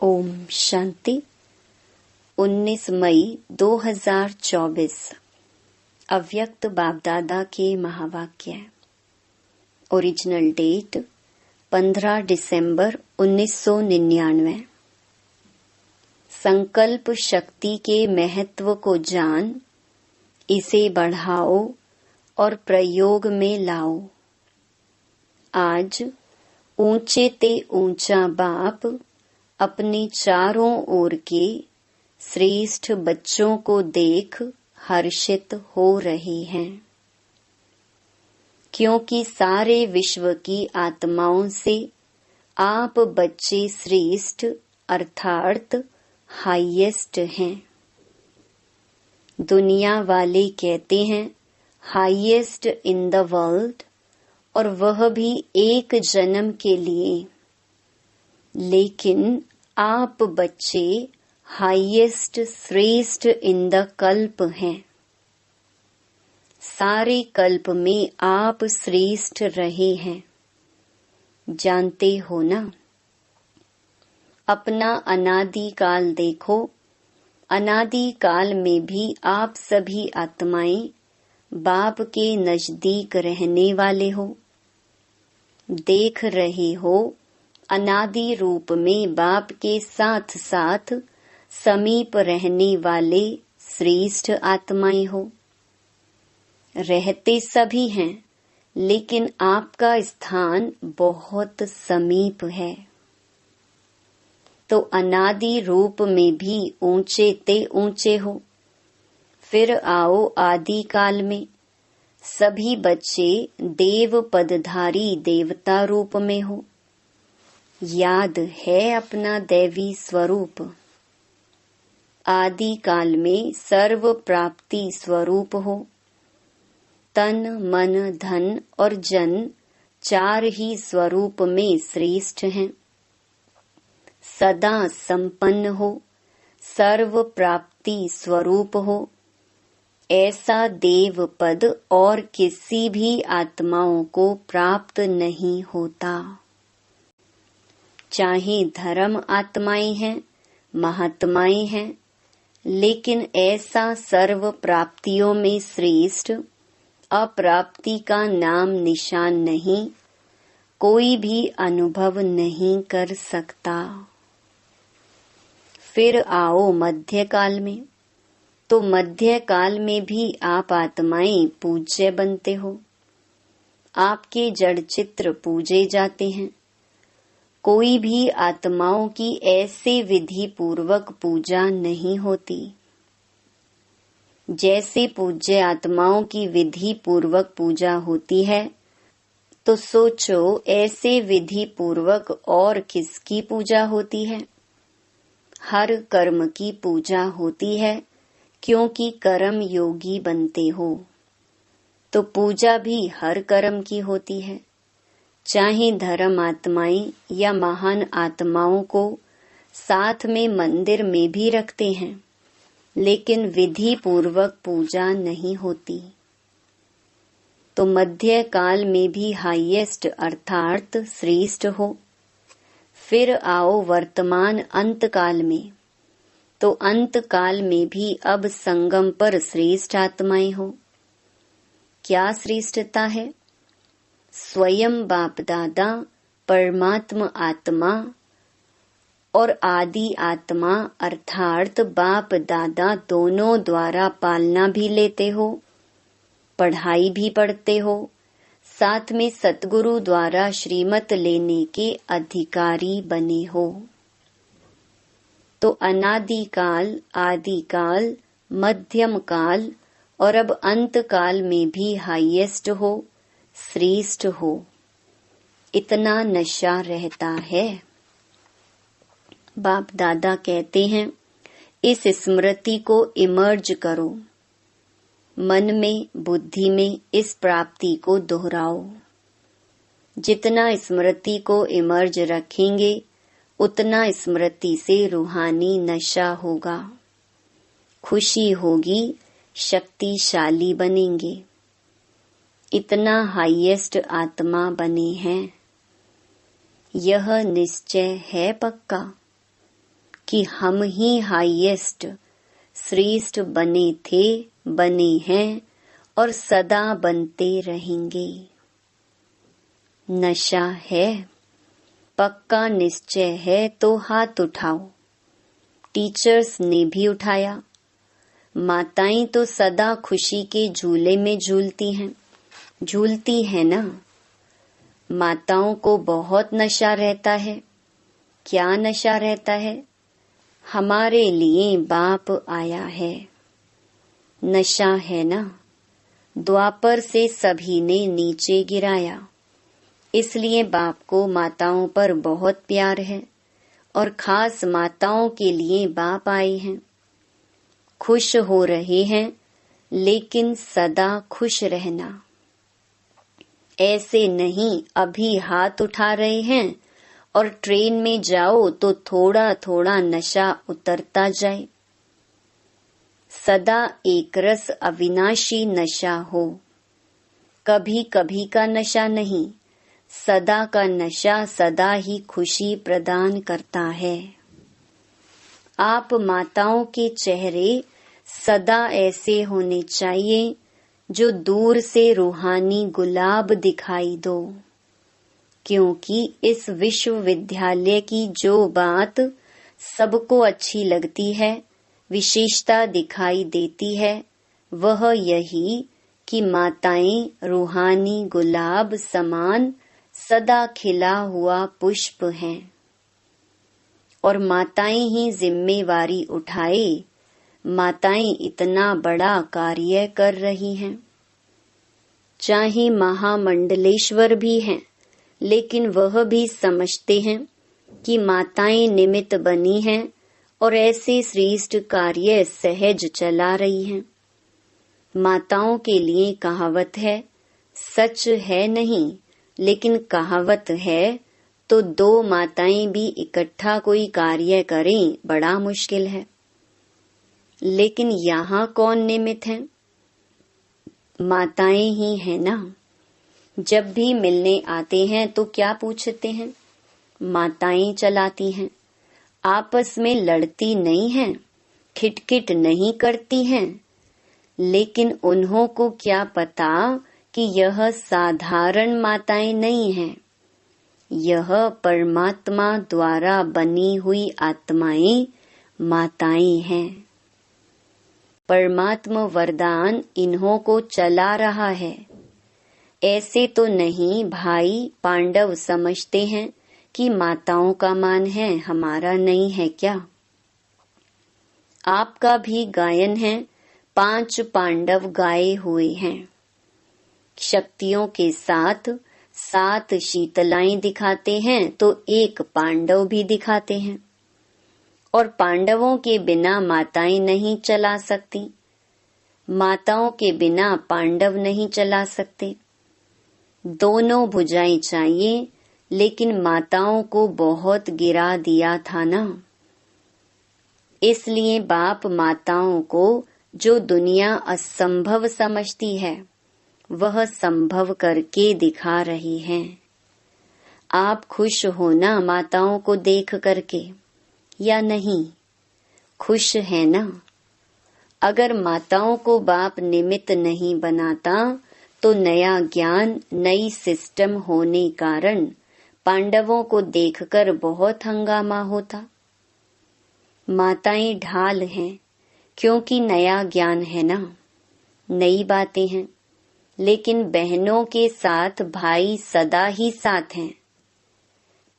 ओम शांति। 19 मई 2024 अव्यक्त बापदादा के महावाक्य। ओरिजिनल डेट 15 दिसंबर 1999। संकल्प शक्ति के महत्व को जान, इसे बढ़ाओ और प्रयोग में लाओ। आज ऊंचे ते ऊंचा बाप अपने चारों ओर के श्रेष्ठ बच्चों को देख हर्षित हो रहे हैं, क्योंकि सारे विश्व की आत्माओं से आप बच्चे श्रेष्ठ अर्थात हाईएस्ट हैं। दुनिया वाले कहते हैं हाईएस्ट इन द वर्ल्ड, और वह भी एक जन्म के लिए, लेकिन आप बच्चे हाईएस्ट श्रेष्ठ इन द कल्प हैं। सारे कल्प में आप श्रेष्ठ रहे हैं, जानते हो ना। अपना अनादि काल देखो। अनादि काल में भी आप सभी आत्माएं बाप के नजदीक रहने वाले हो। देख रहे हो अनादि रूप में बाप के साथ साथ समीप रहने वाले श्रेष्ठ आत्माएं हो। रहते सभी हैं, लेकिन आपका स्थान बहुत समीप है। तो अनादि रूप में भी ऊंचे ते ऊंचे हो। फिर आओ आदि काल में, सभी बच्चे देव पदधारी देवता रूप में हो। याद है अपना दैवी स्वरूप। आदि काल में सर्व प्राप्ति स्वरूप हो। तन मन धन और जन चार ही स्वरूप में श्रेष्ठ हैं। सदा संपन्न हो, सर्व प्राप्ति स्वरूप हो। ऐसा देव पद और किसी भी आत्माओं को प्राप्त नहीं होता। चाहे धर्म आत्माएं हैं, महात्माएं हैं, लेकिन ऐसा सर्व प्राप्तियों में श्रेष्ठ अप्राप्ति का नाम निशान नहीं, कोई भी अनुभव नहीं कर सकता। फिर आओ मध्य काल में। तो मध्य काल में भी आप आत्माएं पूज्य बनते हो। आपके जड़ चित्र पूजे जाते हैं। कोई भी आत्माओं की ऐसे विधि पूर्वक पूजा नहीं होती। जैसे पूज्य आत्माओं की विधि पूर्वक पूजा होती है, तो सोचो ऐसे विधि पूर्वक और किसकी पूजा होती है? हर कर्म की पूजा होती है, क्योंकि कर्म योगी बनते हो। तो पूजा भी हर कर्म की होती है। चाहे धर्म आत्माएं या महान आत्माओं को साथ में मंदिर में भी रखते हैं, लेकिन विधि पूर्वक पूजा नहीं होती। तो मध्य काल में भी हाईएस्ट अर्थात श्रेष्ठ हो। फिर आओ वर्तमान अंत काल में। तो अंत काल में भी अब संगम पर श्रेष्ठ आत्माएं हो। क्या श्रेष्ठता है? स्वयं बाप दादा परमात्मा आत्मा और आदि आत्मा अर्थात बाप दादा दोनों द्वारा पालना भी लेते हो, पढ़ाई भी पढ़ते हो, साथ में सतगुरु द्वारा श्रीमत लेने के अधिकारी बने हो। तो अनादि काल, आदि काल, मध्यम काल और अब अंत काल में भी हाईएस्ट हो, श्रेष्ठ हो। इतना नशा रहता है। बाप दादा कहते हैं इस स्मृति को इमर्ज करो। मन में, बुद्धि में इस प्राप्ति को दोहराओ। जितना स्मृति को इमर्ज रखेंगे, उतना स्मृति से रूहानी नशा होगा। खुशी होगी, शक्तिशाली बनेंगे। इतना हाईएस्ट आत्मा बने हैं। यह निश्चय है पक्का। कि हम ही हाईएस्ट श्रेष्ठ बने थे, बने हैं और सदा बनते रहेंगे। नशा है, पक्का निश्चय है तो हाथ उठाओ। टीचर्स ने भी उठाया। माताएं तो सदा खुशी के झूले में झूलती हैं ना। माताओं को बहुत नशा रहता है। क्या नशा रहता है? हमारे लिए बाप आया है। नशा है ना। द्वापर से सभी ने नीचे गिराया, इसलिए बाप को माताओं पर बहुत प्यार है और खास माताओं के लिए बाप आए हैं। खुश हो रहे हैं, लेकिन सदा खुश रहना। ऐसे नहीं अभी हाथ उठा रहे हैं और ट्रेन में जाओ तो थोड़ा थोड़ा नशा उतरता जाए। सदा एक रस अविनाशी नशा हो। कभी कभी का नशा नहीं, सदा का नशा सदा ही खुशी प्रदान करता है। आप माताओं के चेहरे सदा ऐसे होने चाहिए जो दूर से रूहानी गुलाब दिखाई दो, क्योंकि इस विश्वविद्यालय की जो बात सबको अच्छी लगती है, विशेषता दिखाई देती है, वह यही कि माताएं रूहानी गुलाब समान सदा खिला हुआ पुष्प हैं और माताएं ही जिम्मेवारी उठाए। माताएं इतना बड़ा कार्य कर रही हैं। चाहे महामंडलेश्वर भी हैं, लेकिन वह भी समझते हैं कि माताएं निमित्त बनी हैं और ऐसे श्रेष्ठ कार्य सहज चला रही हैं। माताओं के लिए कहावत है, सच है नहीं लेकिन कहावत है, तो दो माताएं भी इकट्ठा कोई कार्य करें बड़ा मुश्किल है। लेकिन यहाँ कौन निमित्त है? माताएं ही हैं ना। जब भी मिलने आते हैं तो क्या पूछते हैं? माताएं चलाती हैं। आपस में लड़ती नहीं हैं, खिटखिट नहीं करती हैं। लेकिन उन्हों को क्या पता कि यह साधारण माताएं नहीं हैं। यह परमात्मा द्वारा बनी हुई आत्माएं माताएं हैं। परमात्मा वरदान इन्हों को चला रहा है। ऐसे तो नहीं भाई पांडव समझते हैं कि माताओं का मान है, हमारा नहीं है क्या? आपका भी गायन है, 5 पांडव गाए हुए हैं। शक्तियों के साथ 7 शीतलाएं दिखाते हैं तो 1 पांडव भी दिखाते हैं। और पांडवों के बिना माताएं नहीं चला सकती, माताओं के बिना पांडव नहीं चला सकते। दोनों भुजाएं चाहिए, लेकिन माताओं को बहुत गिरा दिया था ना। इसलिए बाप माताओं को जो दुनिया असंभव समझती है, वह संभव करके दिखा रही हैं। आप खुश हो ना माताओं को देख करके, या नहीं? खुश है ना? अगर माताओं को बाप निमित्त नहीं बनाता तो नया ज्ञान, नई सिस्टम होने कारण पांडवों को देखकर बहुत हंगामा होता। माताएं ढाल हैं, क्योंकि नया ज्ञान है ना, नई बातें हैं। लेकिन बहनों के साथ भाई सदा ही साथ हैं।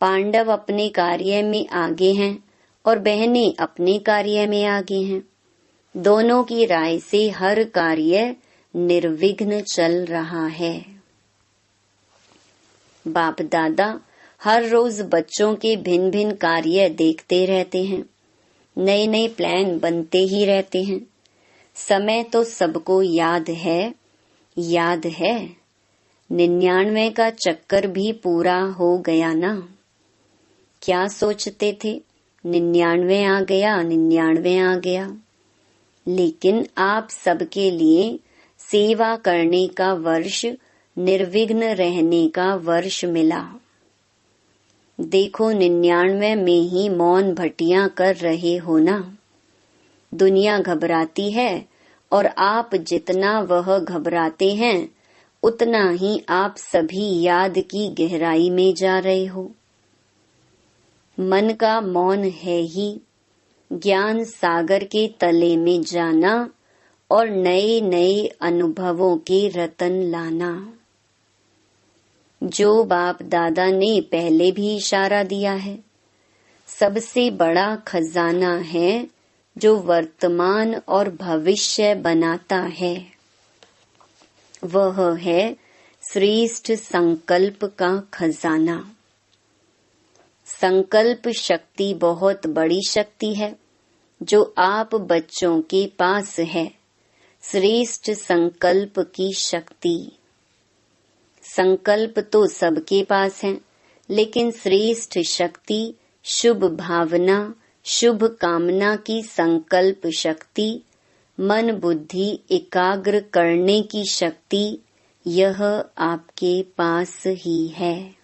पांडव अपने कार्य में आगे हैं और बहनें अपने कार्य में आगे हैं। दोनों की राय से हर कार्य निर्विघ्न चल रहा है। बाप दादा हर रोज बच्चों के भिन्न भिन्न कार्य देखते रहते हैं। नए नए प्लान बनते ही रहते हैं। समय तो सबको याद है। 99 का चक्कर भी पूरा हो गया ना। क्या सोचते थे? 99 आ गया। लेकिन आप सबके लिए सेवा करने का वर्ष, निर्विघ्न रहने का वर्ष मिला। देखो 99 में ही मौन भटियां कर रहे हो ना। दुनिया घबराती है और आप जितना वह घबराते हैं उतना ही आप सभी याद की गहराई में जा रहे हो। मन का मौन है ही ज्ञान सागर के तले में जाना और नए नए अनुभवों के रतन लाना। जो बाप दादा ने पहले भी इशारा दिया है, सबसे बड़ा खजाना है जो वर्तमान और भविष्य बनाता है, वह है श्रेष्ठ संकल्प का खजाना। संकल्प शक्ति बहुत बड़ी शक्ति है जो आप बच्चों के पास है, श्रेष्ठ संकल्प की शक्ति। संकल्प तो सबके पास है, लेकिन श्रेष्ठ शक्ति शुभ भावना, शुभ कामना की संकल्प शक्ति, मन बुद्धि एकाग्र करने की शक्ति, यह आपके पास ही है।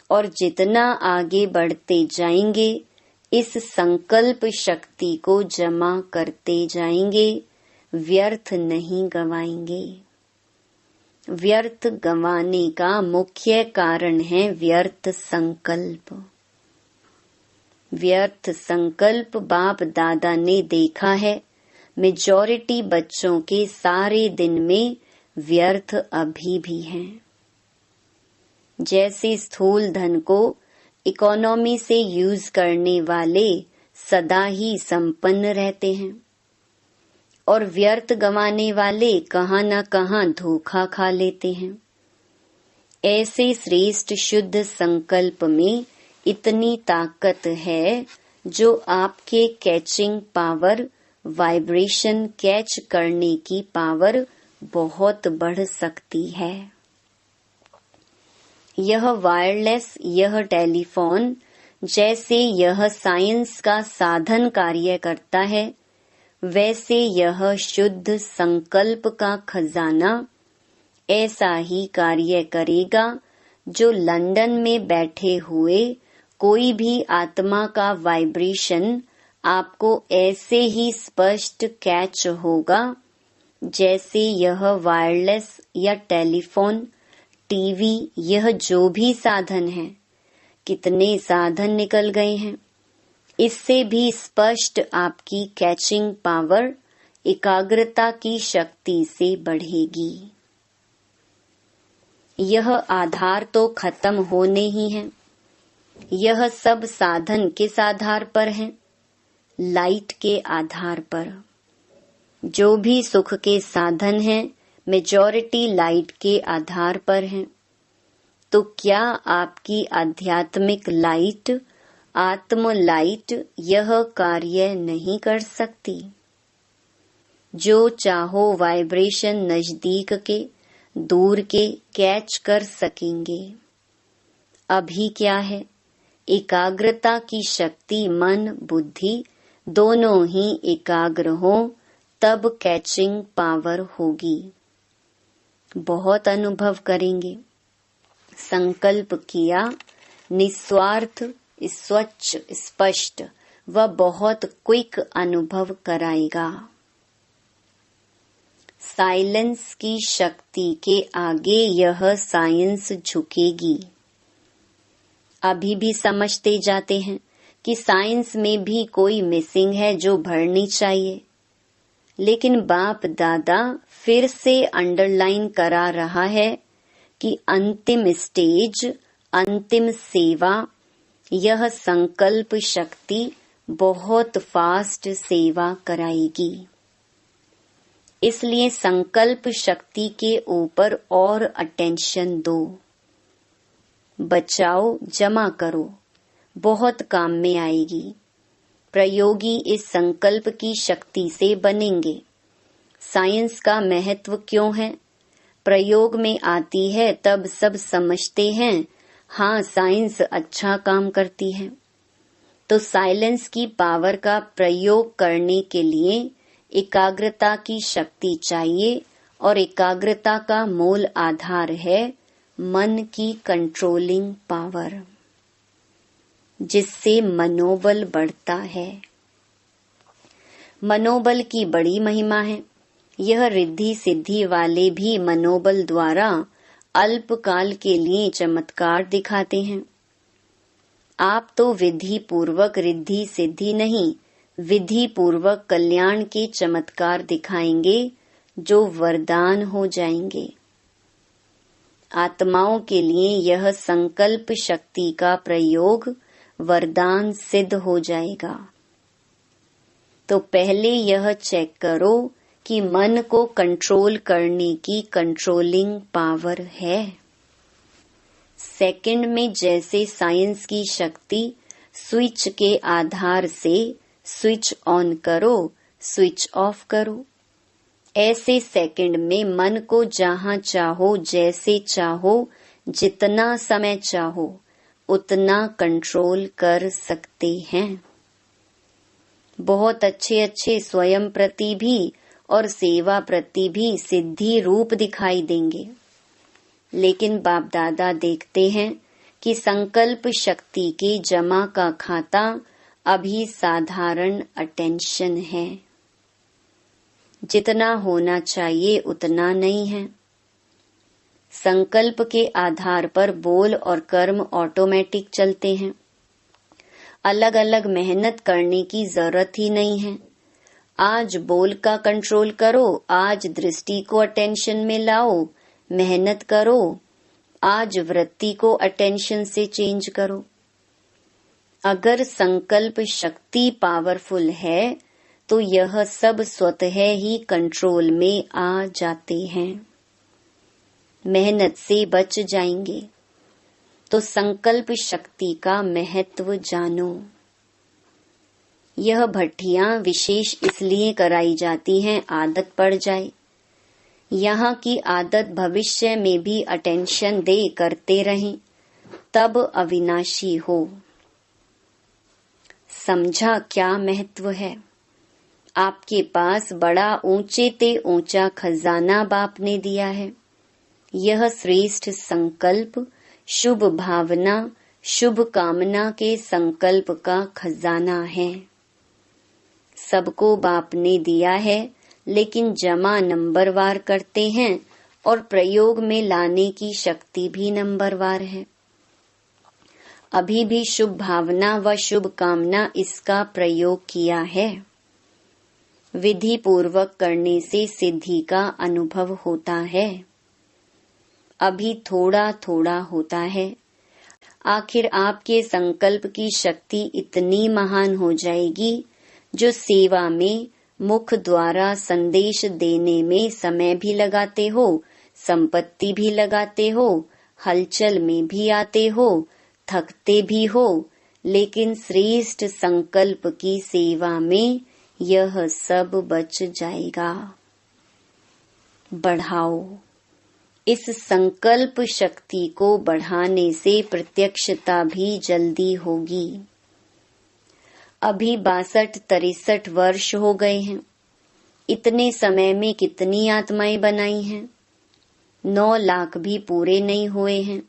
और जितना आगे बढ़ते जाएंगे इस संकल्प शक्ति को जमा करते जाएंगे, व्यर्थ नहीं गवाएंगे। व्यर्थ गंवाने का मुख्य कारण है व्यर्थ संकल्प। व्यर्थ संकल्प बाप दादा ने देखा है, मेजॉरिटी बच्चों के सारे दिन में व्यर्थ अभी भी हैं। जैसे स्थूल धन को इकोनॉमी से यूज करने वाले सदा ही संपन्न रहते हैं और व्यर्थ गंवाने वाले कहाँ न कहाँ धोखा खा लेते हैं। ऐसे श्रेष्ठ शुद्ध संकल्प में इतनी ताकत है जो आपके कैचिंग पावर, वाइब्रेशन कैच करने की पावर बहुत बढ़ सकती है। यह वायरलेस, यह टेलीफोन जैसे यह साइंस का साधन कार्य करता है, वैसे यह शुद्ध संकल्प का खजाना ऐसा ही कार्य करेगा जो लंदन में बैठे हुए कोई भी आत्मा का वाइब्रेशन आपको ऐसे ही स्पष्ट कैच होगा जैसे यह वायरलेस या टेलीफोन, टीवी, यह जो भी साधन है। कितने साधन निकल गए हैं, इससे भी स्पष्ट आपकी कैचिंग पावर एकाग्रता की शक्ति से बढ़ेगी। यह आधार तो खत्म होने ही है। यह सब साधन किस आधार पर है? लाइट के आधार पर। जो भी सुख के साधन हैं, मेजॉरिटी लाइट के आधार पर है। तो क्या आपकी आध्यात्मिक लाइट, आत्म लाइट यह कार्य नहीं कर सकती? जो चाहो वाइब्रेशन नजदीक के, दूर के कैच कर सकेंगे। अभी क्या है? एकाग्रता की शक्ति, मन बुद्धि दोनों ही एकाग्र हो तब कैचिंग पावर होगी। बहुत अनुभव करेंगे। संकल्प किया, निस्वार्थ, स्वच्छ, स्पष्ट व बहुत क्विक अनुभव कराएगा। साइलेंस की शक्ति के आगे यह साइंस झुकेगी। अभी भी समझते जाते हैं कि साइंस में भी कोई मिसिंग है जो भरनी चाहिए, लेकिन बाप दादा फिर से अंडरलाइन करा रहा है कि अंतिम स्टेज, अंतिम सेवा, यह संकल्प शक्ति बहुत फास्ट सेवा कराएगी। इसलिए संकल्प शक्ति के ऊपर और अटेंशन दो। बचाओ, जमा करो, बहुत काम में आएगी। प्रयोगी इस संकल्प की शक्ति से बनेंगे। साइंस का महत्व क्यों है? प्रयोग में आती है तब सब समझते हैं, हाँ साइंस अच्छा काम करती है। तो साइलेंस की पावर का प्रयोग करने के लिए एकाग्रता की शक्ति चाहिए और एकाग्रता का मूल आधार है मन की कंट्रोलिंग पावर, जिससे मनोबल बढ़ता है। मनोबल की बड़ी महिमा है। यह रिद्धि सिद्धि वाले भी मनोबल द्वारा अल्पकाल के लिए चमत्कार दिखाते हैं। आप तो विधि पूर्वक रिद्धि सिद्धि नहीं, विधि पूर्वक कल्याण के चमत्कार दिखाएंगे जो वरदान हो जाएंगे। आत्माओं के लिए यह संकल्प शक्ति का प्रयोग वरदान सिद्ध हो जाएगा। तो पहले यह चेक करो कि मन को कंट्रोल करने की कंट्रोलिंग पावर है। सेकंड में जैसे साइंस की शक्ति स्विच के आधार से स्विच ऑन करो, स्विच ऑफ करो, ऐसे सेकंड में मन को जहां चाहो, जैसे चाहो, जितना समय चाहो उतना कंट्रोल कर सकते हैं। बहुत अच्छे अच्छे स्वयं प्रति भी और सेवा प्रति भी सिद्धि रूप दिखाई देंगे, लेकिन बाप दादा देखते हैं कि संकल्प शक्ति के जमा का खाता अभी साधारण अटेंशन है। जितना होना चाहिए उतना नहीं है। संकल्प के आधार पर बोल और कर्म ऑटोमेटिक चलते हैं। अलग अलग मेहनत करने की जरूरत ही नहीं है। आज बोल का कंट्रोल करो, आज दृष्टि को अटेंशन में लाओ, मेहनत करो, आज वृत्ति को अटेंशन से चेंज करो। अगर संकल्प शक्ति पावरफुल है तो यह सब स्वतः ही कंट्रोल में आ जाते हैं, मेहनत से बच जाएंगे। तो संकल्प शक्ति का महत्व जानो। यह भट्टियां विशेष इसलिए कराई जाती हैं आदत पड़ जाए। यहाँ की आदत भविष्य में भी अटेंशन दे करते रहें, तब अविनाशी हो। समझा क्या महत्व है? आपके पास बड़ा ऊंचे ते ऊंचा खजाना बाप ने दिया है। यह श्रेष्ठ संकल्प, शुभ भावना, शुभ कामना के संकल्प का खजाना है। सबको बाप ने दिया है, लेकिन जमा नंबरवार करते हैं और प्रयोग में लाने की शक्ति भी नंबरवार है। अभी भी शुभ भावना व शुभ कामना इसका प्रयोग किया है। विधि पूर्वक करने से सिद्धि का अनुभव होता है। अभी थोड़ा थोड़ा होता है। आखिर आपके संकल्प की शक्ति इतनी महान हो जाएगी जो सेवा में मुख द्वारा संदेश देने में समय भी लगाते हो, संपत्ति भी लगाते हो, हलचल में भी आते हो, थकते भी हो, लेकिन श्रेष्ठ संकल्प की सेवा में यह सब बच जाएगा। बढ़ाओ। इस संकल्प शक्ति को बढ़ाने से प्रत्यक्षता भी जल्दी होगी। अभी 62-63 वर्ष हो गए हैं। इतने समय में कितनी आत्माएं बनाई हैं? 9 लाख भी पूरे नहीं हुए हैं।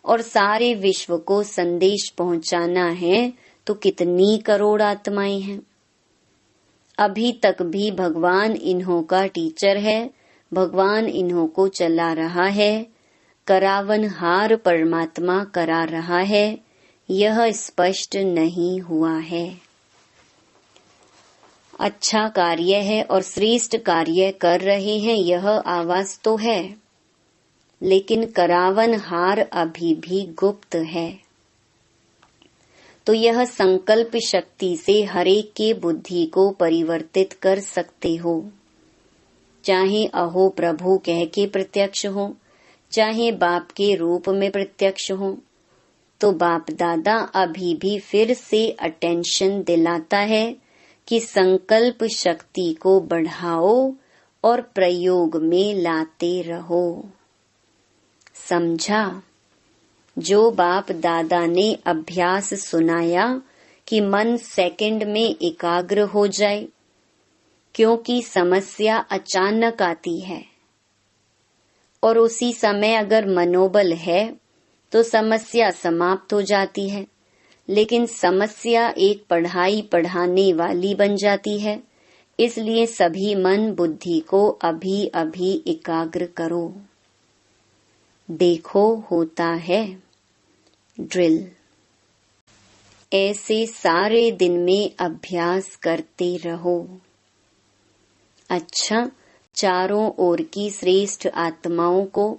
और सारे विश्व को संदेश पहुंचाना है तो कितनी करोड़ आत्माएं हैं। अभी तक भी भगवान इन्हों का टीचर है, भगवान इन्हों को चला रहा है, करावनहार परमात्मा करा रहा है, यह स्पष्ट नहीं हुआ है। अच्छा कार्य है और श्रेष्ठ कार्य कर रहे हैं, यह आवाज तो है, लेकिन करावनहार अभी भी गुप्त है। तो यह संकल्प शक्ति से हरेक के बुद्धि को परिवर्तित कर सकते हो। चाहे अहो प्रभु कह के प्रत्यक्ष हो, चाहे बाप के रूप में प्रत्यक्ष हो, तो बाप दादा अभी भी फिर से अटेंशन दिलाता है कि संकल्प शक्ति को बढ़ाओ और प्रयोग में लाते रहो। समझा? जो बाप दादा ने अभ्यास सुनाया कि मन सेकंड में एकाग्र हो जाए, क्योंकि समस्या अचानक आती है। और उसी समय अगर मनोबल है तो समस्या समाप्त हो जाती है, लेकिन समस्या एक पढ़ाई पढ़ाने वाली बन जाती है। इसलिए सभी मन बुद्धि को अभी अभी एकाग्र करो। देखो होता है ड्रिल। ऐसे सारे दिन में अभ्यास करते रहो। अच्छा, चारों ओर की श्रेष्ठ आत्माओं को,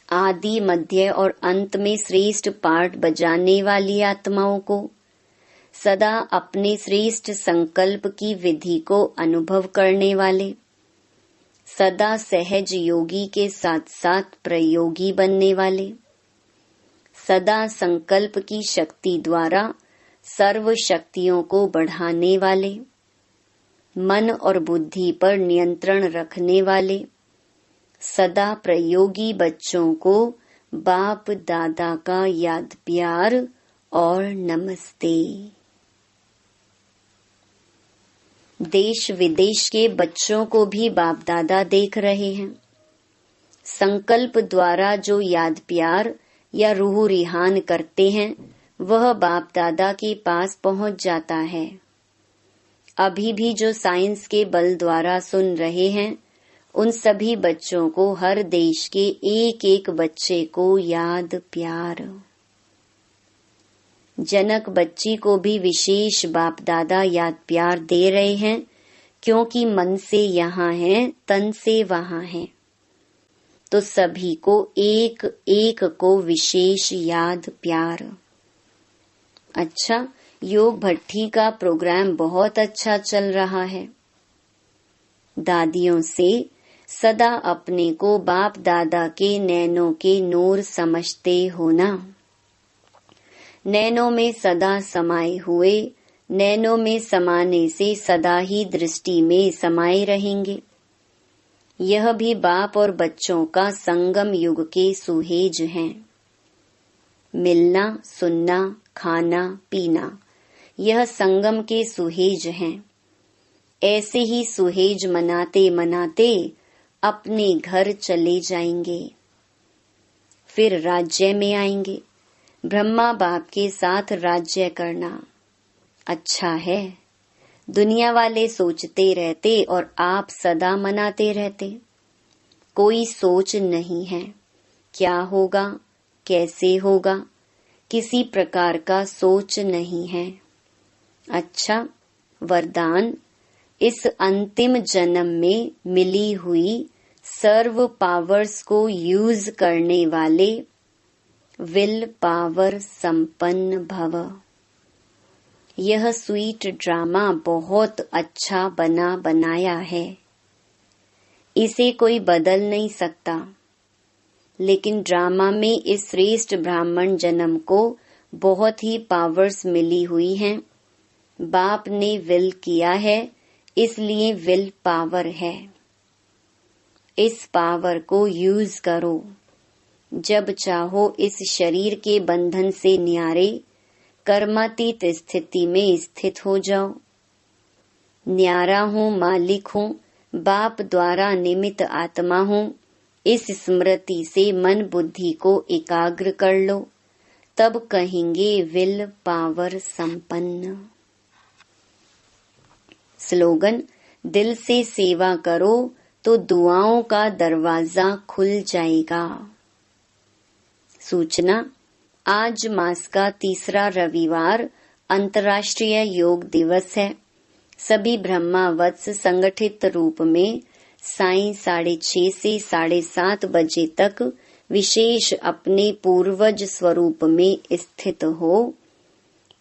आदि मध्य और अंत में श्रेष्ठ पार्ट बजाने वाली आत्माओं को, सदा अपने श्रेष्ठ संकल्प की विधि को अनुभव करने वाले, सदा सहज योगी के साथ साथ प्रयोगी बनने वाले, सदा संकल्प की शक्ति द्वारा सर्व शक्तियों को बढ़ाने वाले, मन और बुद्धि पर नियंत्रण रखने वाले, सदा प्रयोगी बच्चों को बाप दादा का याद प्यार और नमस्ते। देश विदेश के बच्चों को भी बाप दादा देख रहे हैं। संकल्प द्वारा जो याद प्यार या रूह रिहान करते हैं वह बाप दादा के पास पहुंच जाता है। अभी भी जो साइंस के बल द्वारा सुन रहे हैं उन सभी बच्चों को, हर देश के एक एक बच्चे को याद प्यार। जनक बच्ची को भी विशेष बाप दादा याद प्यार दे रहे हैं, क्योंकि मन से यहाँ है, तन से वहाँ है। तो सभी को एक एक को विशेष याद प्यार। अच्छा, योग भट्टी का प्रोग्राम बहुत अच्छा चल रहा है। दादियों से सदा अपने को बाप दादा के नैनों के नूर समझते होना। नैनों में सदा समाये हुए, नैनों में समाने से सदा ही दृष्टि में समाये रहेंगे। यह भी बाप और बच्चों का संगम युग के सुहेज हैं। मिलना, सुनना, खाना, पीना, यह संगम के सुहेज हैं। ऐसे ही सुहेज मनाते मनाते अपने घर चले जाएंगे, फिर राज्य में आएंगे। ब्रह्मा बाप के साथ राज्य करना अच्छा है। दुनिया वाले सोचते रहते और आप सदा मनाते रहते। कोई सोच नहीं है क्या होगा, कैसे होगा, किसी प्रकार का सोच नहीं है। अच्छा, वरदान, इस अंतिम जन्म में मिली हुई सर्व पावर्स को यूज करने वाले विल पावर संपन्न भव। यह स्वीट ड्रामा बहुत अच्छा बनाया है। इसे कोई बदल नहीं सकता, लेकिन ड्रामा में इस श्रेष्ठ ब्राह्मण जन्म को बहुत ही पावर्स मिली हुई हैं। बाप ने विल किया है, इसलिए विल पावर है। इस पावर को यूज करो। जब चाहो इस शरीर के बंधन से न्यारे कर्मातीत स्थिति में स्थित हो जाओ। न्यारा हूँ, मालिक हूँ, बाप द्वारा निमित्त आत्मा हूँ, इस स्मृति से मन बुद्धि को एकाग्र कर लो, तब कहेंगे विल पावर संपन्न। स्लोगन, दिल से सेवा करो तो दुआओं का दरवाजा खुल जाएगा। सूचना, आज मास का तीसरा रविवार अंतर्राष्ट्रीय योग दिवस है। सभी ब्रह्मा वत्स संगठित रूप में सायं 6:30 से 7:30 बजे तक विशेष अपने पूर्वज स्वरूप में स्थित हो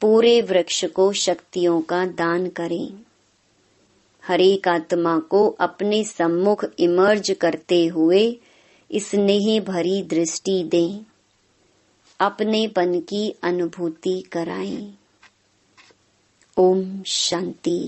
पूरे वृक्ष को शक्तियों का दान करें। हर एक आत्मा को अपने सम्मुख इमर्ज करते हुए स्नेह भरी दृष्टि दें, अपनेपन की अनुभूति कराएं। ओम शांति।